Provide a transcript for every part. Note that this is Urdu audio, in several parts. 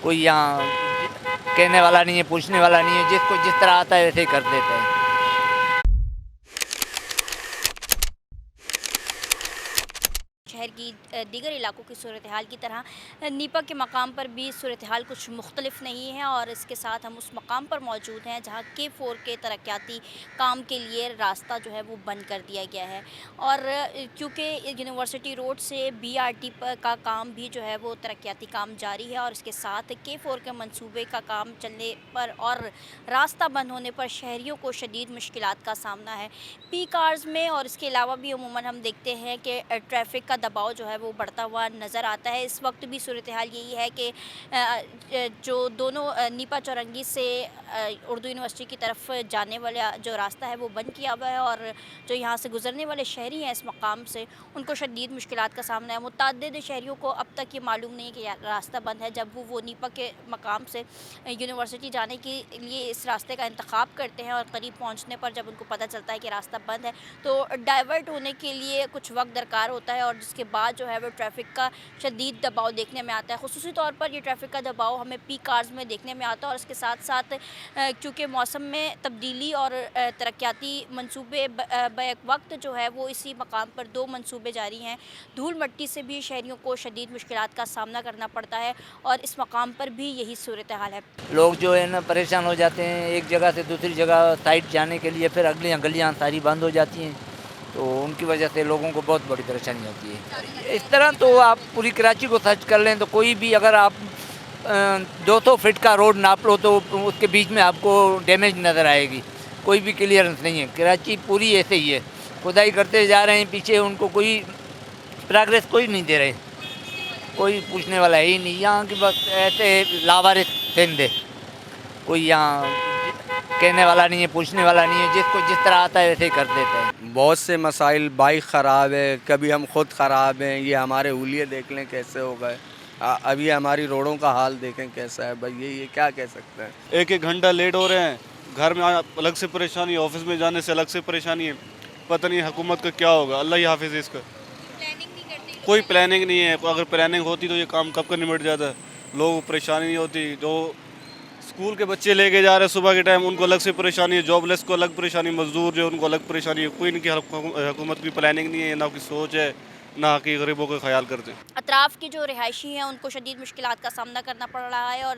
کوئی یہاں کہنے والا نہیں ہے، پوچھنے والا نہیں ہے، جس کو جس طرح آتا ہے ویسے ہی کر دیتا ہے۔ شہر کی دیگر علاقوں کی صورتحال کی طرح نیپا کے مقام پر بھی صورتحال کچھ مختلف نہیں ہے، اور اس کے ساتھ ہم اس مقام پر موجود ہیں جہاں K4 کے ترقیاتی کام کے لیے راستہ جو ہے وہ بند کر دیا گیا ہے، اور کیونکہ یونیورسٹی روڈ سے BRT کا کام بھی جو ہے وہ ترقیاتی کام جاری ہے، اور اس کے ساتھ K4 کے منصوبے کا کام چلنے پر اور راستہ بند ہونے پر شہریوں کو شدید مشکلات کا سامنا ہے پیک آورز میں، اور اس کے علاوہ بھی عموماً ہم دیکھتے ہیں کہ ٹریفک کا دباؤ جو ہے وہ بڑھتا ہوا نظر آتا ہے۔ اس وقت بھی صورتحال یہی ہے کہ جو دونوں نیپا چورنگی سے اردو یونیورسٹی کی طرف جانے والا جو راستہ ہے وہ بند کیا ہوا ہے، اور جو یہاں سے گزرنے والے شہری ہیں اس مقام سے ان کو شدید مشکلات کا سامنا ہے۔ متعدد شہریوں کو اب تک یہ معلوم نہیں کہ راستہ بند ہے، جب وہ نیپا کے مقام سے یونیورسٹی جانے کے لیے اس راستے کا انتخاب کرتے ہیں، اور قریب پہنچنے پر جب ان کو پتہ چلتا ہے کہ راستہ بند ہے تو ڈائیورٹ ہونے کے لیے کچھ وقت درکار ہوتا ہے، اور جس کے بعد جو ہے وہ ٹریفک کا شدید دباؤ دیکھنے میں آتا ہے۔ خصوصی طور پر یہ ٹریفک کا دباؤ ہمیں پیک آورز میں دیکھنے میں آتا ہے، اور اس کے ساتھ ساتھ کیونکہ موسم میں تبدیلی اور ترقیاتی منصوبے بیک وقت جو ہے وہ اسی مقام پر 2 منصوبے جاری ہیں، دھول مٹی سے بھی شہریوں کو شدید مشکلات کا سامنا کرنا پڑتا ہے، اور اس مقام پر بھی یہی صورتحال ہے۔ لوگ جو ہے نا پریشان ہو جاتے ہیں، ایک جگہ سے دوسری جگہ سائٹ جانے کے لیے، پھر اگلیاں گلیاں ساری بند ہو جاتی ہیں، تو ان کی وجہ سے لوگوں کو بہت بڑی پریشانی ہوتی ہے۔ اس طرح تو آپ پوری کراچی کو سرچ کر لیں تو کوئی بھی اگر آپ 200 فٹ کا روڈ ناپ لو تو اس کے بیچ میں آپ کو ڈیمیج نظر آئے گی، کوئی بھی کلیئرنس نہیں ہے۔ کراچی پوری ایسے ہی ہے، کھدائی کرتے جا رہے ہیں، پیچھے ان کو کوئی پروگریس کوئی نہیں دے رہے، کوئی پوچھنے والا ہے ہی نہیں۔ یہاں کی بس ایسے لاوارث سندھ ہے، کوئی یہاں کہنے والا نہیں ہے، پوچھنے والا نہیں ہے، جس کو جس طرح آتا ہے ویسے ہی کر دیتا ہے۔ بہت سے مسائل، بائک خراب ہے، کبھی ہم خود خراب ہیں، یہ ہمارے ہولیے دیکھ لیں کیسے ہو گئے، ابھی ہماری روڈوں کا حال دیکھیں کیسا ہے بھائی، یہ کیا کہہ سکتے ہیں۔ ایک گھنٹہ لیٹ ہو رہے ہیں، گھر میں الگ سے پریشانی، آفس میں جانے سے الگ سے پریشانی ہے، پتہ نہیں حکومت کا کیا ہوگا، اللہ ہی حافظ ہے اس کا۔ کوئی پلاننگ نہیں ہے، اگر پلاننگ ہوتی تو یہ کام کب کا نمٹ جاتا، لوگ پریشانی نہیں ہوتی۔ جو اسکول کے بچے لے کے جا رہے ہیں صبح کے ٹائم، ان کو الگ سے پریشانی ہے، جاب لیس کو الگ پریشانی، مزدور جو ان کو الگ پریشانی ہے۔ کوئی ان کی حکومت کی پلاننگ نہیں ہے، نہ کوئی سوچ ہے، نہ کہ غریبوں کا خیال کرتے ہیں۔ اطراف کے جو رہائشی ہیں ان کو شدید مشکلات کا سامنا کرنا پڑ رہا ہے، اور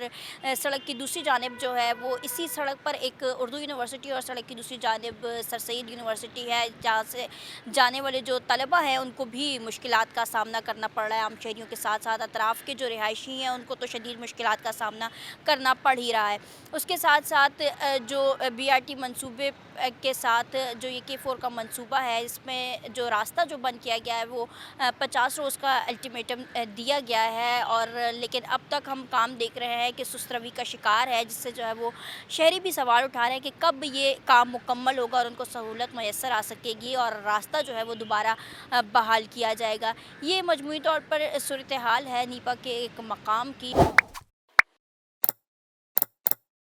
سڑک کی دوسری جانب جو ہے وہ اسی سڑک پر ایک اردو یونیورسٹی اور سڑک کی دوسری جانب سر سید یونیورسٹی ہے، جہاں سے جانے والے جو طلبہ ہیں ان کو بھی مشکلات کا سامنا کرنا پڑ رہا ہے۔ عام شہریوں کے ساتھ ساتھ اطراف کے جو رہائشی ہیں ان کو تو شدید مشکلات کا سامنا کرنا پڑ ہی رہا ہے۔ اس کے ساتھ ساتھ جو BRT منصوبے کے ساتھ جو یہ K4 کا منصوبہ ہے، اس میں جو راستہ جو بند کیا گیا ہے وہ 50 روز کا الٹیمیٹم دیا گیا ہے، اور لیکن اب تک ہم کام دیکھ رہے ہیں کہ سست روی کا شکار ہے، جس سے جو ہے وہ شہری بھی سوال اٹھا رہے ہیں کہ کب یہ کام مکمل ہوگا اور ان کو سہولت میسر آ سکے گی اور راستہ جو ہے وہ دوبارہ بحال کیا جائے گا۔ یہ مجموعی طور پر صورتحال ہے نیپا کے ایک مقام کی۔